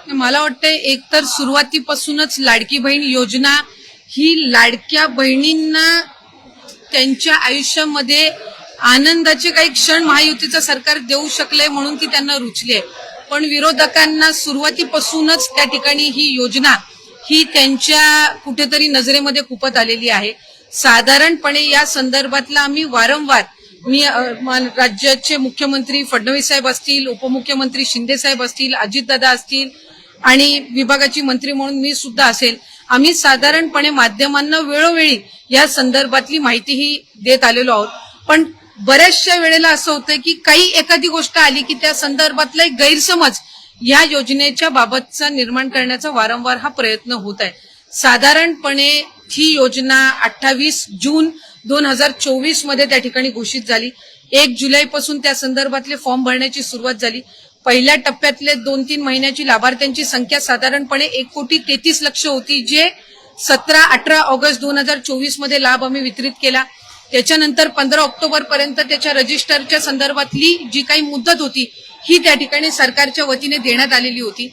मला वाटतं एकतर सुरुवातीपासूनच लाडकी बहीण योजना ही लाडक्या बहिणींना त्यांच्या आयुष्यामध्ये आनंदाचे काही क्षण महायुतीचं सरकार देऊ शकले म्हणून ती त्यांना रुचली आहे. पण विरोधकांना सुरुवातीपासूनच त्या ठिकाणी ही योजना ही त्यांच्या कुठेतरी नजरेमध्ये खुपत आलेली आहे. साधारणपणे या संदर्भातला आम्ही वारंवार राज्याचे मुख्यमंत्री फडणवीस साहेब असतील, उपमुख्यमंत्री शिंदे साहेब असतील, अजितदादा असतील आणि विभागाची मंत्री म्हणून मी सुद्धा असेल, आम्ही साधारणपणे माध्यमांना वेळोवेळी या संदर्भातली माहितीही देत आलेलो आहोत. पण बऱ्याचशा वेळेला असं होतं की काही एखादी गोष्ट आली की त्या संदर्भातला एक गैरसमज या योजनेच्या बाबतचा निर्माण करण्याचा वारंवार हा प्रयत्न होत आहे. साधारणपणे ही योजना 28 जून 2024 मध्ये त्या ठिकाणी घोषित झाली. 1 जुलैपासून त्या संदर्भातले फॉर्म भरण्याची सुरुवात झाली. पहिल्या टप्प्यातले 2-3 महिन्याची लाभार्थ्यांची संख्या साधारणपणे 1,33,00,000 होती, जे 17-18 ऑगस्ट 2024 मध्ये लाभ आम्ही वितरित केला. त्याच्यानंतर 15 ऑक्टोबर पर्यंत त्याच्या रजिस्टरच्या संदर्भातली जी काही मुदत होती ही त्या ठिकाणी सरकारच्या वतीने देण्यात आलेली होती.